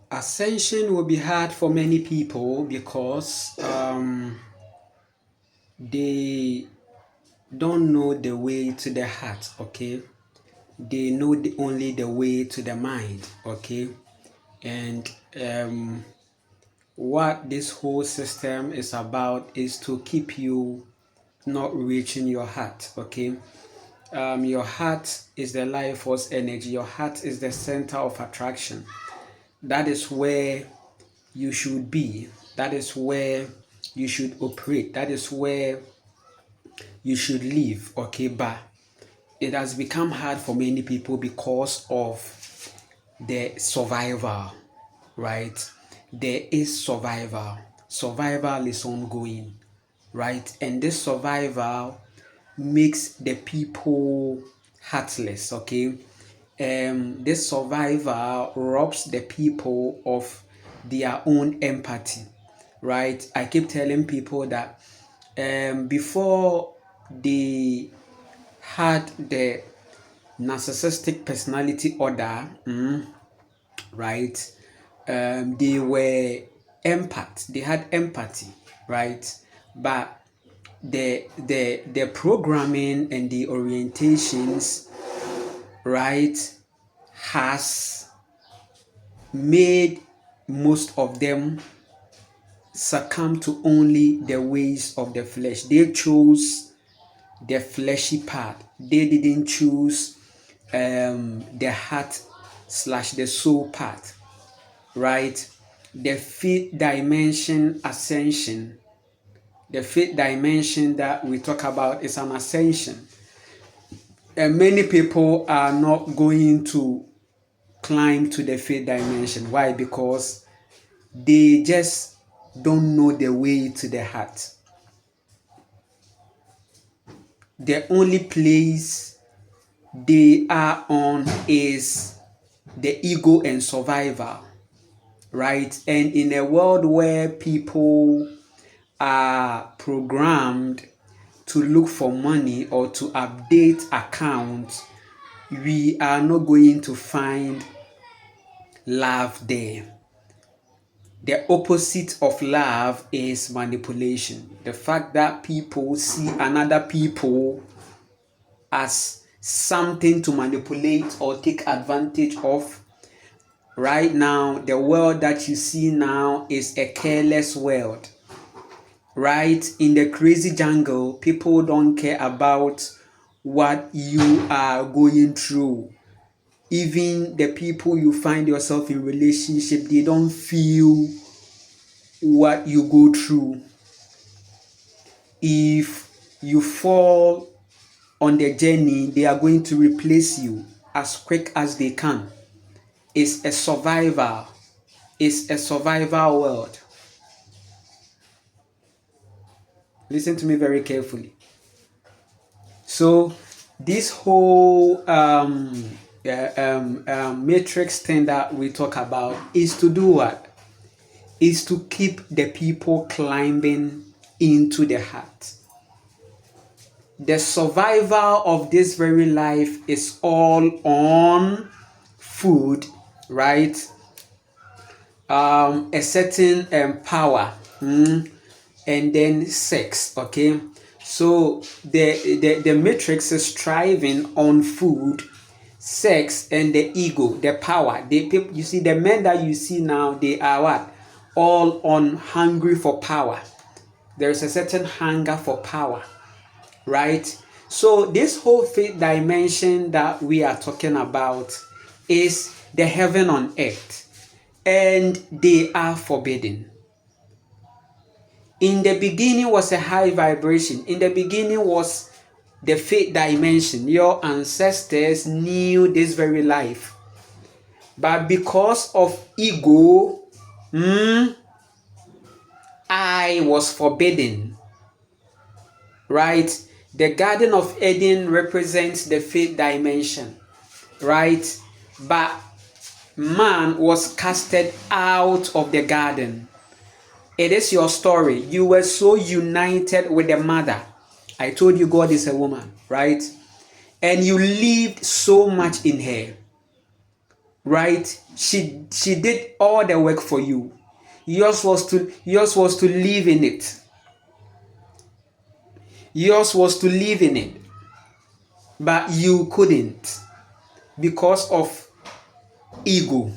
Ascension will be hard for many people because they don't know the way to the heart, okay? They know only the way to the mind, okay? And what this whole system is about is to keep you not reaching your heart, okay? Your heart is the life force energy. Your heart is the center of attraction. That is where you should be. That is where you should operate. That is where you should live, okay? But it has become hard for many people because of the survival, right? There is survival. Survival is ongoing, right? And this survival makes the people heartless, okay? This survival robs the people of their own empathy, right? I keep telling people that before they had the narcissistic personality order, right? They were empath. They had empathy, right? But the programming and the orientations, right, has made most of them succumb to only the ways of the flesh. They chose the fleshy part. They didn't choose the heart slash the soul part, right? The fifth dimension ascension. The fifth dimension that we talk about is an ascension. And many people are not going to climb to the fifth dimension. Why? Because they just don't know the way to the heart. The only place they are on is the ego and survival, right? And in a world where people are programmed to look for money or to update accounts, we are not going to find love there. The opposite of love is manipulation. The fact that people see another people as something to manipulate or take advantage of. Right now, the world that you see now is a careless world. Right? In the crazy jungle, people don't care about what you are going through. Even the people you find yourself in relationship, they don't feel what you go through. If you fall on the journey, they are going to replace you as quick as they can. It's a survival. It's a survival world. Listen to me very carefully. So this whole matrix thing that we talk about is to do what? Is to keep the people climbing into the heart. The survival of this very life is all on food, right? A certain power, and then sex, okay? So the matrix is striving on food, sex, and the ego, the power. You see, the men that you see now, they are what? All on hungry for power. There is a certain hunger for power, right? So this whole fifth dimension that we are talking about is the heaven on earth, and they are forbidden. In the beginning was a high vibration. In the beginning was the fifth dimension. Your ancestors knew this very life. But because of ego, I was forbidden. Right? The Garden of Eden represents the fifth dimension. Right? But man was casted out of the garden. It is your story. You were so united with the mother. I told you God is a woman, right? And you lived so much in her. right? She did all the work for you. Yours was to live in it. Yours was to live in it. But you couldn't because of ego.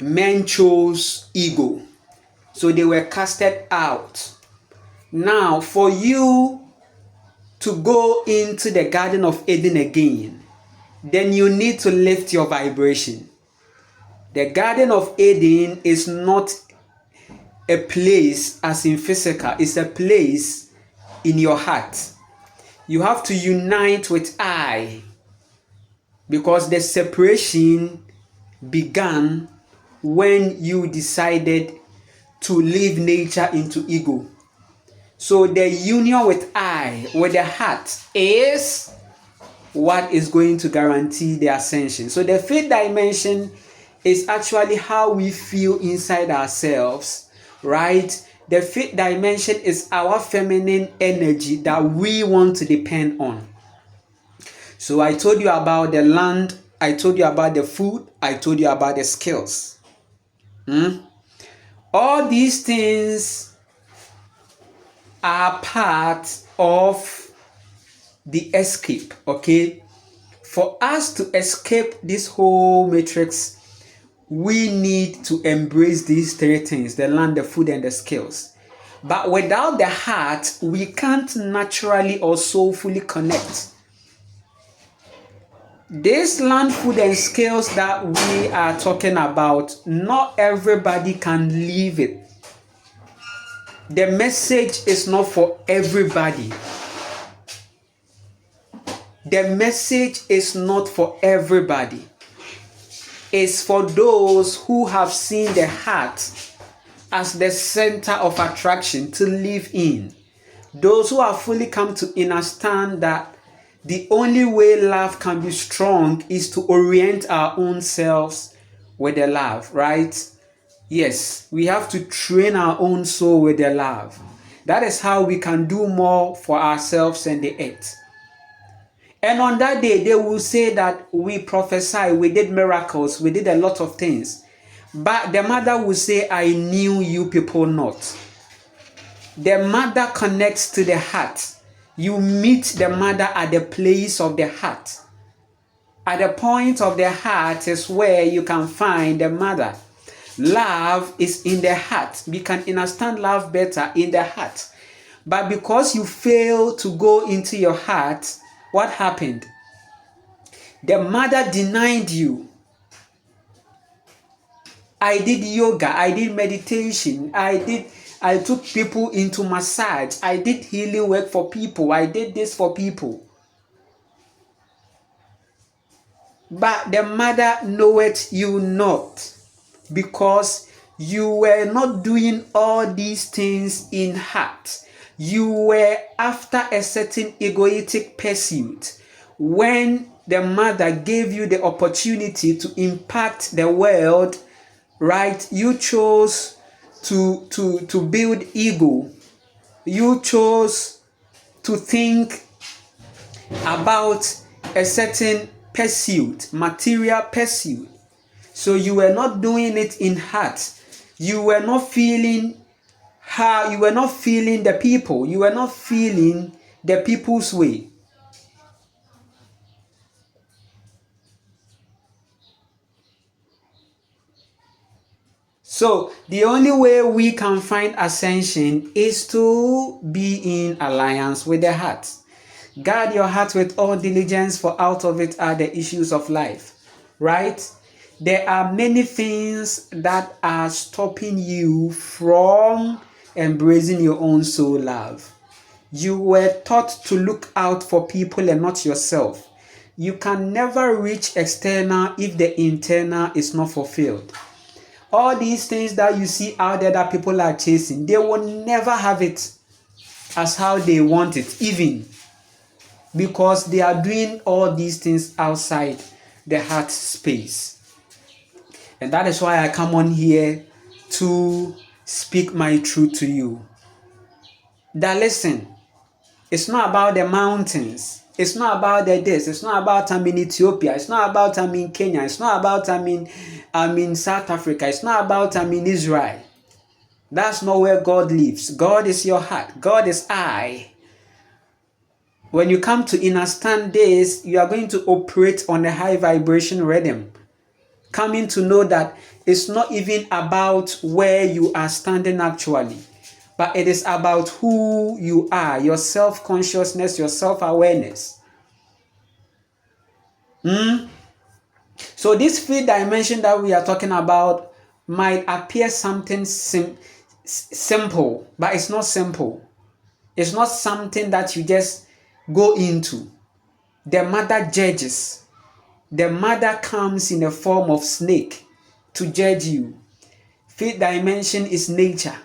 Men chose ego. So they were casted out. Now, for you to go into the Garden of Eden again, then you need to lift your vibration. The Garden of Eden is not a place as in physical, it's a place in your heart. You have to unite with I, because the separation began when you decided to leave nature into ego. So the union with I, with the heart, is what is going to guarantee the ascension. So the fifth dimension is actually how we feel inside ourselves, right? The fifth dimension is our feminine energy that we want to depend on. So I told you about the land, I told you about the food, I told you about the skills. All these things are part of the escape, okay? For us to escape this whole matrix, we need to embrace these three things: the land, the food, and the skills. But without the heart, we can't naturally or soulfully connect. This land, food, and skills that we are talking about, not everybody can live it. The message is not for everybody. The message is not for everybody. It's for those who have seen the heart as the center of attraction to live in. Those who have fully come to understand that the only way love can be strong is to orient our own selves with the love, right? Yes, we have to train our own soul with the love. That is how we can do more for ourselves and the earth. And on that day, they will say that we prophesied, we did miracles, we did a lot of things. But the mother will say, I knew you people not. The mother connects to the heart. You meet the mother at the place of the heart. At the point of the heart is where you can find the mother. Love is in the heart. We can understand love better in the heart. But because you fail to go into your heart, what happened? The mother denied you. I did yoga, I did meditation, I took people into massage, I did healing work for people, I did this for people. But the mother knoweth you not, because you were not doing all these things in heart. You were after a certain egoistic pursuit. When the mother gave you the opportunity to impact the world, right, you chose to build ego. You chose to think about a certain pursuit, material pursuit. So you were not doing it in heart. You were not feeling how, you were not feeling the people. You were not feeling the people's way. So the only way we can find ascension is to be in alliance with the heart. Guard your heart with all diligence, for out of it are the issues of life. Right? There are many things that are stopping you from embracing your own soul love. You were taught to look out for people and not yourself. You can never reach external if the internal is not fulfilled. All these things that you see out there that people are chasing, they will never have it as how they want it, even because they are doing all these things outside the heart space. And that is why I come on here to speak my truth to you. That listen, it's not about the mountains. It's not about the this. It's not about I'm in Ethiopia. It's not about I'm in Kenya. It's not about I'm in South Africa. It's not about I'm in Israel. That's not where God lives. God is your heart. God is I. When you come to understand this, you are going to operate on a high vibration rhythm. Coming to know that it's not even about where you are standing actually, but it is about who you are, your self-consciousness, your self-awareness. So this fifth dimension that we are talking about might appear something simple, but it's not simple. It's not something that you just go into. The mother judges. The mother comes in the form of snake to judge you. Fifth dimension is nature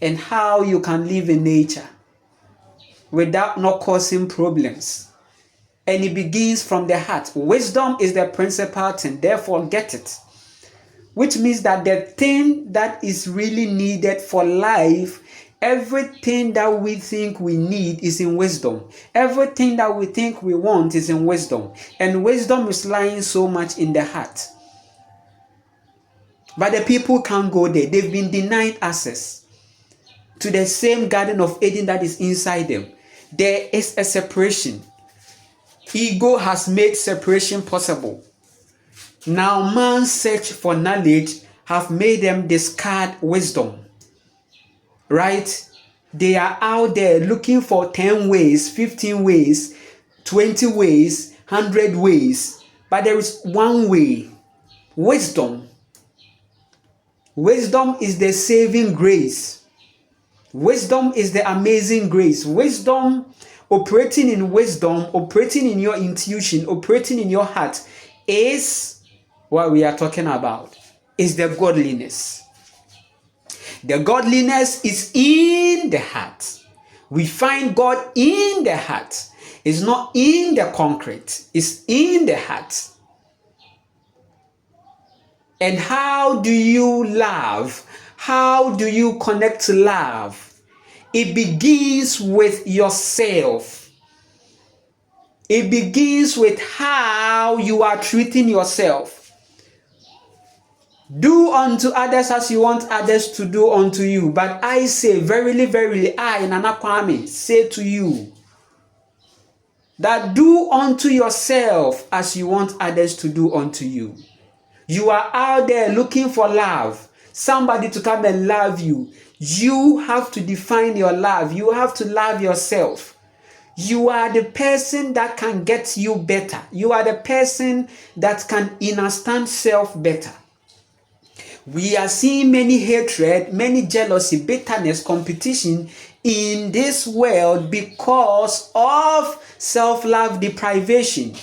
and how you can live in nature without not causing problems. And it begins from the heart. Wisdom is the principal thing, therefore get it. Which means that the thing that is really needed for life, everything that we think we need is in wisdom. Everything that we think we want is in wisdom. And wisdom is lying so much in the heart. But the people can't go there. They've been denied access to the same Garden of Eden that is inside them. There is a separation. Ego has made separation possible. Now man's search for knowledge have made them discard wisdom. Right? They are out there looking for 10 ways, 15 ways, 20 ways, 100 ways. But there is one way. Wisdom. Wisdom is the saving grace. Wisdom is the amazing grace. Wisdom, operating in wisdom, operating in your intuition, operating in your heart is what we are talking about. Is the godliness. The godliness is in the heart. We find God in the heart. It's not in the concrete. It's in the heart. And how do you love? How do you connect to love? It begins with yourself. It begins with how you are treating yourself. Do unto others as you want others to do unto you. But I say, verily, verily, I, Nana Kwame, say to you, that do unto yourself as you want others to do unto you. You are out there looking for love. Somebody to come and love you. You have to define your love. You have to love yourself. You are the person that can get you better. You are the person that can understand self better. We are seeing many hatred, many jealousy, bitterness, competition in this world because of self-love deprivation.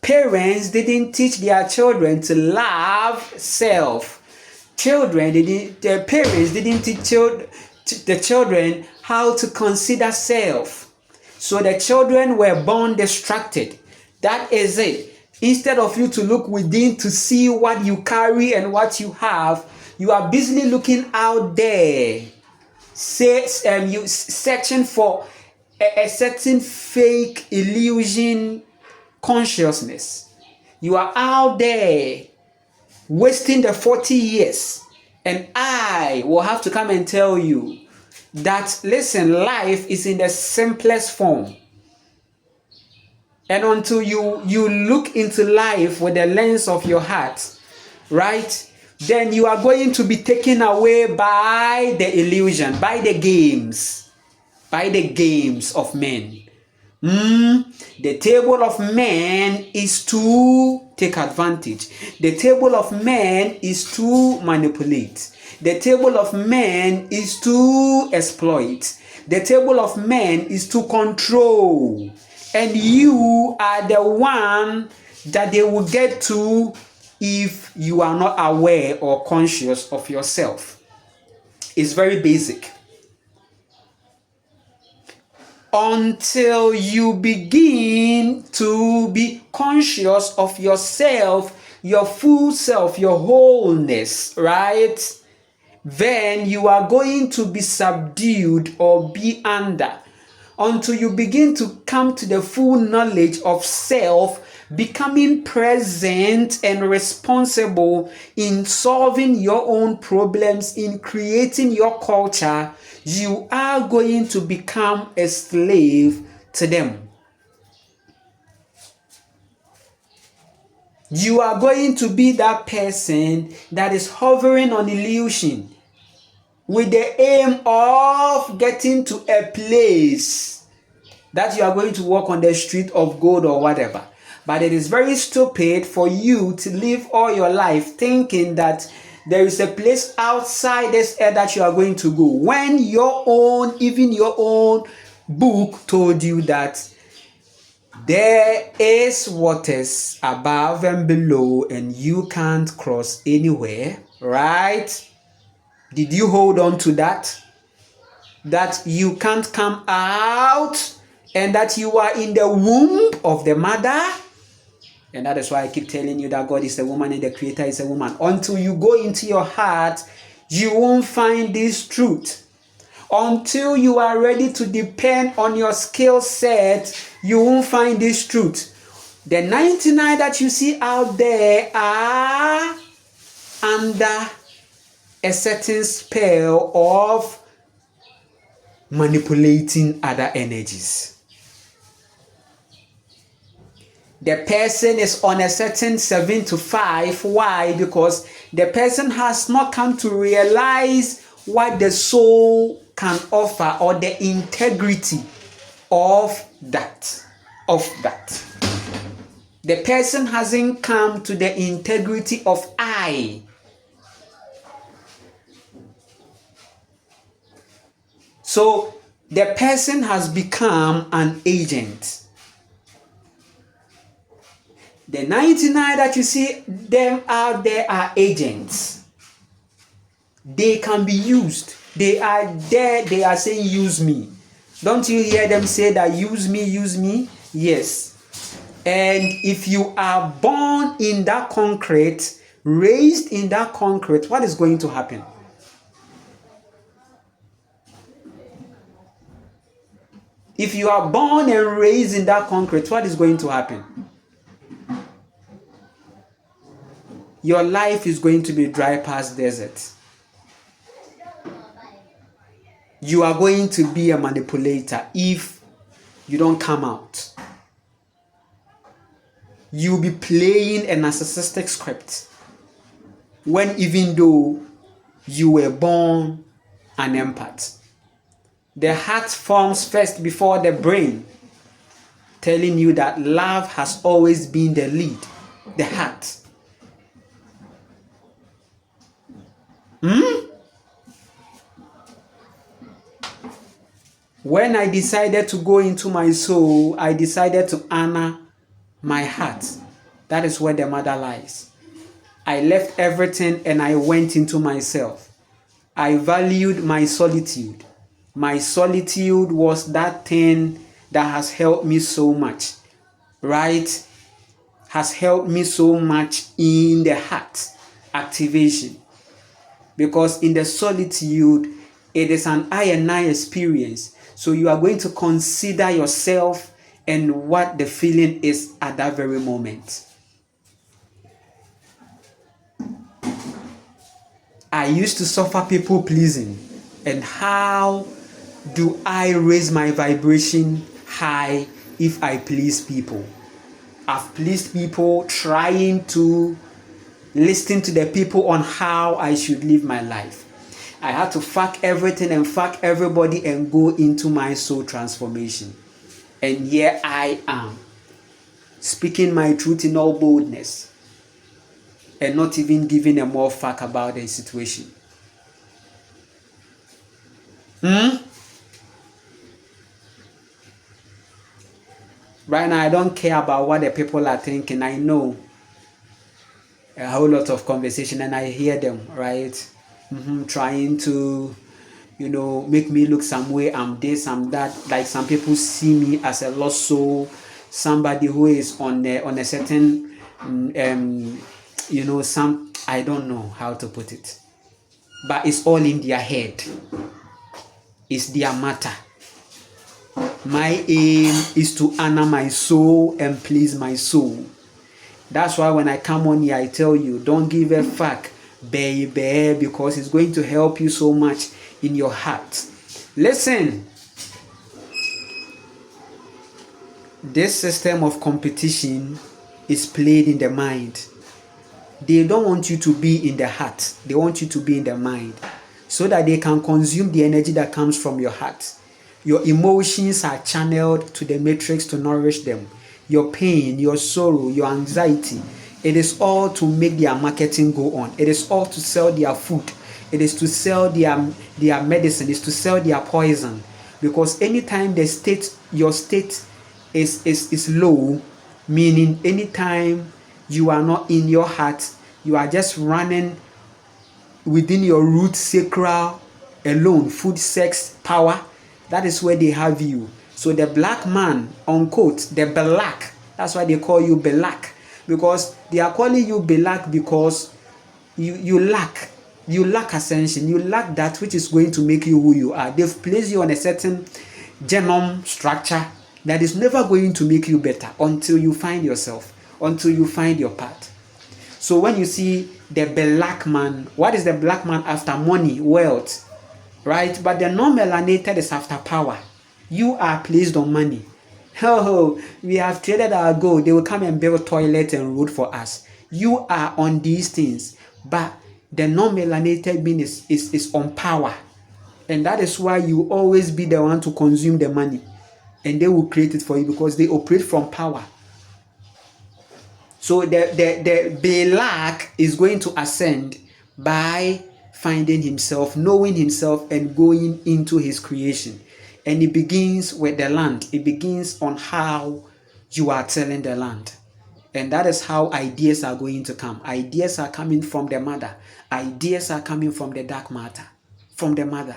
Parents didn't teach their children to love self. Their parents didn't teach the children how to consider self. So the children were born distracted. That is it. Instead of you to look within to see what you carry and what you have, you are busily looking out there, you searching for a certain fake illusion consciousness. You are out there wasting the 40 years. And I will have to come and tell you that, listen, life is in the simplest form. And until you look into life with the lens of your heart, right, then you are going to be taken away by the illusion, by the games of men. The table of man is to take advantage. The table of man is to manipulate. The table of man is to exploit. The table of man is to control. And you are the one that they will get to if you are not aware or conscious of yourself. It's very basic. Until you begin to be conscious of yourself, your full self, your wholeness, right? Then you are going to be subdued or be under until you begin to come to the full knowledge of self, becoming present and responsible in solving your own problems, in creating your culture, you are going to become a slave to them. You are going to be that person that is hovering on illusion with the aim of getting to a place that you are going to walk on the street of gold or whatever. But it is very stupid for you to live all your life thinking that there is a place outside this earth that you are going to go, when even your own book told you that there is waters above and below and you can't cross anywhere, right? Did you hold on to that? That you can't come out and that you are in the womb of the mother? And that is why I keep telling you that God is a woman and the Creator is a woman. Until you go into your heart, you won't find this truth. Until you are ready to depend on your skill set, you won't find this truth. The 99 that you see out there are under a certain spell of manipulating other energies. The person is on a certain 7 to 5. Why? Because the person has not come to realize what the soul can offer or the integrity of that. The person hasn't come to the integrity of I. So the person has become an agent. The 99 that you see them out there are agents. They can be used. They are there. They are saying, use me. Don't you hear them say that, use me, use me? Yes. And if you are born in that concrete, raised in that concrete, what is going to happen? If you are born and raised in that concrete, what is going to happen? Your life is going to be dry past desert. You are going to be a manipulator if you don't come out. You'll be playing a narcissistic script when even though you were born an empath. The heart forms first before the brain, telling you that love has always been the lead, the heart. When I decided to go into my soul, I decided to honor my heart. That is where the mother lies. I left everything and I went into myself. I valued my solitude. My solitude was that thing that has helped me so much, right? Has helped me so much in the heart activation. Because in the solitude, it is an I and I experience. So you are going to consider yourself and what the feeling is at that very moment. I used to suffer people pleasing. And how do I raise my vibration high if I please people? I've pleased people trying to listen to the people on how I should live my life. I had to fuck everything and fuck everybody and go into my soul transformation. And here I am, speaking my truth in all boldness and not even giving a more fuck about the situation. Right now, I don't care about what the people are thinking. I know a whole lot of conversation and I hear them, right? Trying to, make me look some way. I'm this, I'm that. Like some people see me as a lost soul, somebody who is on a certain, I don't know how to put it. But it's all in their head. It's their matter. My aim is to honor my soul and please my soul. That's why when I come on here, I tell you, don't give a fuck, baby, because it's going to help you so much in your heart. Listen, this system of competition is played in the mind. They don't want you to be in the heart. They want you to be in the mind so that they can consume the energy that comes from your heart. Your emotions are channeled to the matrix to nourish them. Your pain, your sorrow, your anxiety, it is all to make their marketing go on. It is all to sell their food. It is to sell their medicine. It is to sell their poison. Because anytime your state is low, meaning anytime you are not in your heart, you are just running within your root sacral alone, food, sex, power, that is where they have you. So the black man, unquote, the black, that's why they call you black, because they are calling you black because you lack ascension, you lack that which is going to make you who you are. They've placed you on a certain genome structure that is never going to make you better until you find yourself, until you find your path. So when you see the black man, what is the black man after? Money, wealth, right? But the non-melanated is after power. You are placed on money. Oh, we have traded our gold. They will come and build toilet and road for us. You are on these things, but the non-melanated being is on power. And that is why you always be the one to consume the money. And they will create it for you because they operate from power. So the Balak is going to ascend by finding himself, knowing himself, and going into his creation. And it begins with the land. It begins on how you are telling the land. And that is how ideas are going to come. Ideas are coming from the mother. Ideas are coming from the dark matter, from the mother.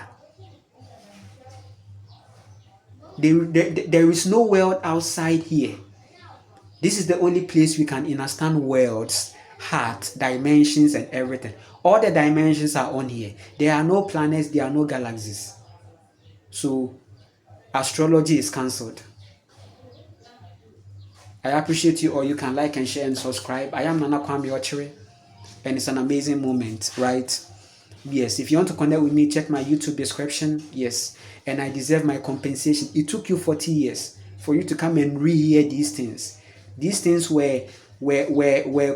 There is no world outside here. This is the only place we can understand worlds, heart, dimensions, and everything. All the dimensions are on here. There are no planets, there are no galaxies. So, astrology is cancelled. I appreciate you all. You can like and share and subscribe. I am Nana Kwame Ochere, and it's an amazing moment, right? Yes, if you want to connect with me, check my YouTube description. Yes, and I deserve my compensation. It took you 40 years for you to come and rehear these things. These things were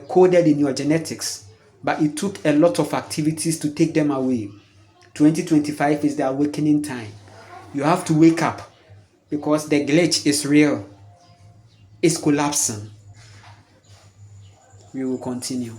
coded in your genetics, but it took a lot of activities to take them away. 2025 is the awakening time. You have to wake up because the glitch is real. It's collapsing. We will continue.